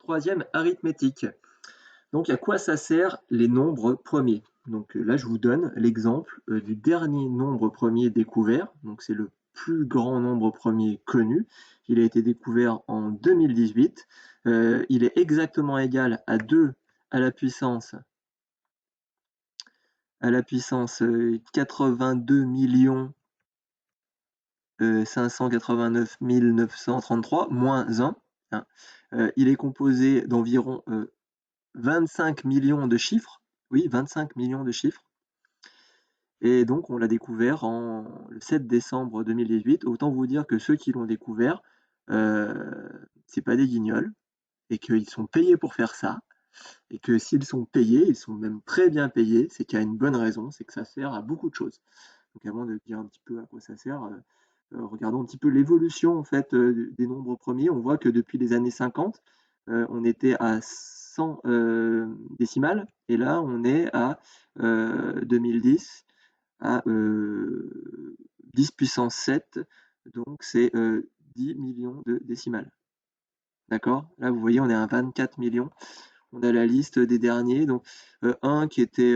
Troisième, arithmétique. Donc, à quoi ça sert les nombres premiers? Donc là, je vous donne l'exemple du dernier nombre premier découvert. Donc, c'est le plus grand nombre premier connu. Il a été découvert en 2018. Il est exactement égal à 2 à la puissance 82 589 933 moins 1. Hein. Il est composé d'environ 25 millions de chiffres. Oui, 25 millions de chiffres. Et donc, on l'a découvert le 7 décembre 2018. Autant vous dire que ceux qui l'ont découvert, c'est pas des guignols, et qu'ils sont payés pour faire ça, et que s'ils sont payés, ils sont même très bien payés, c'est qu'il y a une bonne raison, c'est que ça sert à beaucoup de choses. Donc, avant de dire un petit peu à quoi ça sert, regardons un petit peu l'évolution en fait des nombres premiers. On voit que depuis les années 50, on était à 100 décimales, et là, on est à 2010 à 10 puissance 7, donc c'est 10 millions de décimales. D'accord? Là, vous voyez, on est à 24 millions. On a la liste des derniers. Donc, un qui était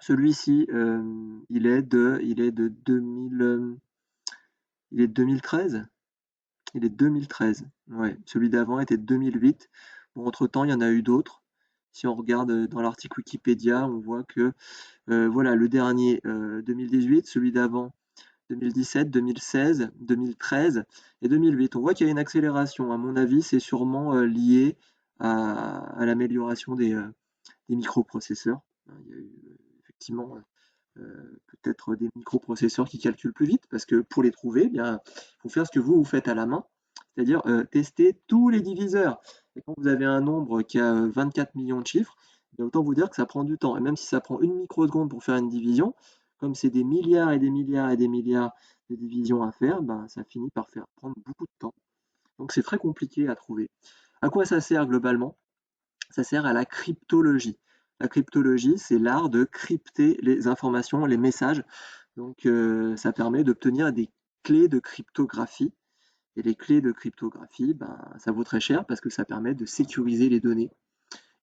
celui-ci, il est de 2000, il est de 2013. Il est de 2013. Ouais. Celui d'avant était de 2008. Bon, entre-temps, il y en a eu d'autres. Si on regarde dans l'article Wikipédia, on voit que voilà, le dernier 2018, celui d'avant 2017, 2016, 2013 et 2008. On voit qu'il y a une accélération. À mon avis, c'est sûrement lié à l'amélioration des microprocesseurs. Il y a eu effectivement peut-être des microprocesseurs qui calculent plus vite, parce que pour les trouver, eh bien, il faut faire ce que vous faites à la main, c'est-à-dire tester tous les diviseurs. Et quand vous avez un nombre qui a 24 millions de chiffres, eh bien, autant vous dire que ça prend du temps. Et même si ça prend une microseconde pour faire une division, comme c'est des milliards et des milliards et des milliards de divisions à faire, ben, ça finit par prendre beaucoup de temps. Donc c'est très compliqué à trouver. À quoi ça sert globalement? Ça sert à la cryptologie. La cryptologie, c'est l'art de crypter les informations, les messages. Donc ça permet d'obtenir des clés de cryptographie. Et les clés de cryptographie, ben, ça vaut très cher parce que ça permet de sécuriser les données.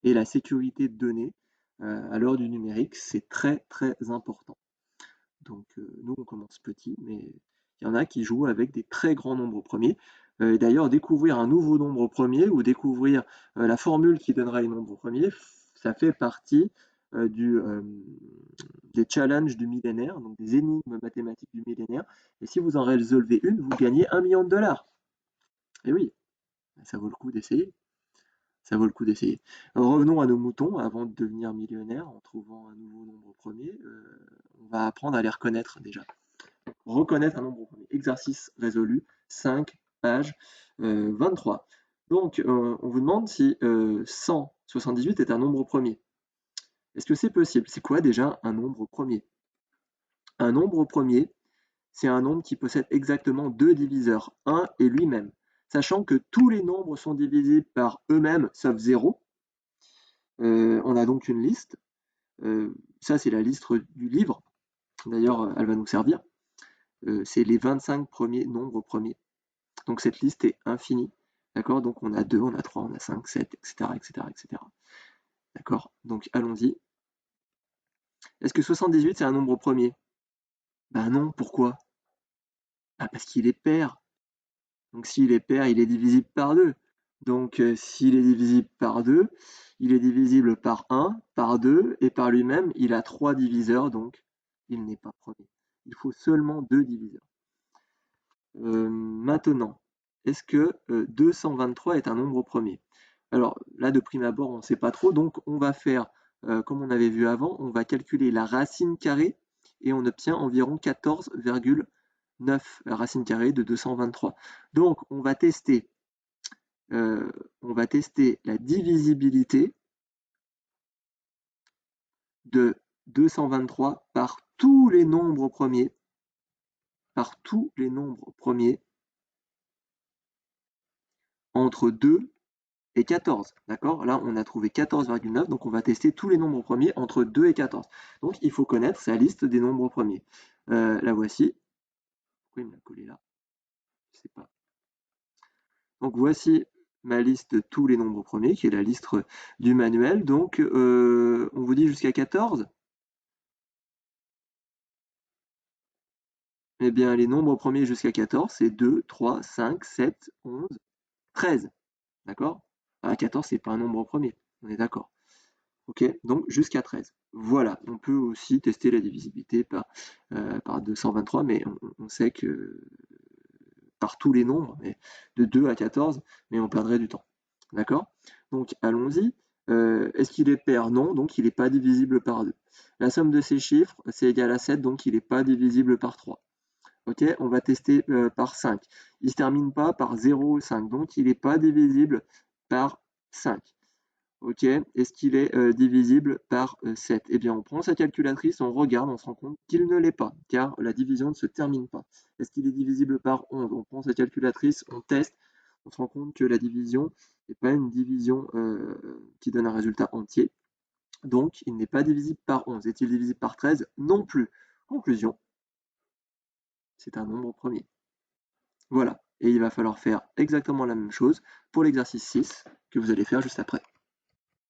Et la sécurité de données, à l'heure du numérique, c'est très très important. Donc nous, on commence petit, mais il y en a qui jouent avec des très grands nombres premiers. D'ailleurs, découvrir un nouveau nombre premier ou découvrir la formule qui donnera les nombres premiers, ça fait partie des challenges du millénaire, donc des énigmes mathématiques du millénaire. Et si vous en résolvez une, vous gagnez 1 million de dollars. Et oui, ça vaut le coup d'essayer. Ça vaut le coup d'essayer. Revenons à nos moutons avant de devenir millionnaire en trouvant un nouveau nombre premier. On va apprendre à les reconnaître déjà. Reconnaître un nombre premier. Exercice résolu, 5 pages 23. Donc, on vous demande si 178 est un nombre premier. Est-ce que c'est possible? C'est quoi déjà un nombre premier? Un nombre premier, c'est un nombre qui possède exactement deux diviseurs, 1 et lui-même. Sachant que tous les nombres sont divisibles par eux-mêmes, sauf 0. On a donc une liste. Ça, c'est la liste du livre. D'ailleurs, elle va nous servir. C'est les 25 premiers nombres premiers. Donc cette liste est infinie. D'accord? Donc on a 2, on a 3, on a 5, 7, etc. etc., etc. D'accord? Donc allons-y. Est-ce que 78 c'est un nombre premier? Ben non, pourquoi? Ah, parce qu'il est pair. Donc s'il est pair, il est divisible par 2. Donc s'il est divisible par 2, il est divisible par 1, par 2, et par lui-même, il a 3 diviseurs, donc il n'est pas premier. Il faut seulement 2 diviseurs. Maintenant, est-ce que 223 est un nombre premier? Alors là, de prime abord, on ne sait pas trop, donc on va faire, comme on avait vu avant, on va calculer la racine carrée et on obtient environ 14,9 racine carrée de 223. Donc on va tester la divisibilité de 223 par tous les nombres premiers, entre 2 et 14. D'accord? Là, on a trouvé 14,9, donc on va tester tous les nombres premiers entre 2 et 14. Donc il faut connaître sa liste des nombres premiers. La voici. Pourquoi il me l'a collé là? Je ne sais pas. Donc voici ma liste de tous les nombres premiers, qui est la liste du manuel. Donc, on vous dit jusqu'à 14? Eh bien, les nombres premiers jusqu'à 14, c'est 2, 3, 5, 7, 11, 13. D'accord? Ah, 14, c'est pas un nombre premier. On est d'accord. Ok, donc jusqu'à 13. Voilà, on peut aussi tester la divisibilité par 223, mais on sait que par tous les nombres, mais de 2 à 14, mais on perdrait du temps. D'accord? Donc allons-y. Est-ce qu'il est pair? Non, donc il n'est pas divisible par 2. La somme de ces chiffres, c'est égal à 7, donc il n'est pas divisible par 3. Ok, on va tester par 5. Il ne se termine pas par 0 ou 5, donc il n'est pas divisible par 5. Ok, est-ce qu'il est divisible par 7? Eh bien, on prend sa calculatrice, on regarde, on se rend compte qu'il ne l'est pas, car la division ne se termine pas. Est-ce qu'il est divisible par 11? On prend sa calculatrice, on teste, on se rend compte que la division n'est pas une division qui donne un résultat entier, donc il n'est pas divisible par 11. Est-il divisible par 13? Non plus. Conclusion, c'est un nombre premier. Voilà, et il va falloir faire exactement la même chose pour l'exercice 6 que vous allez faire juste après.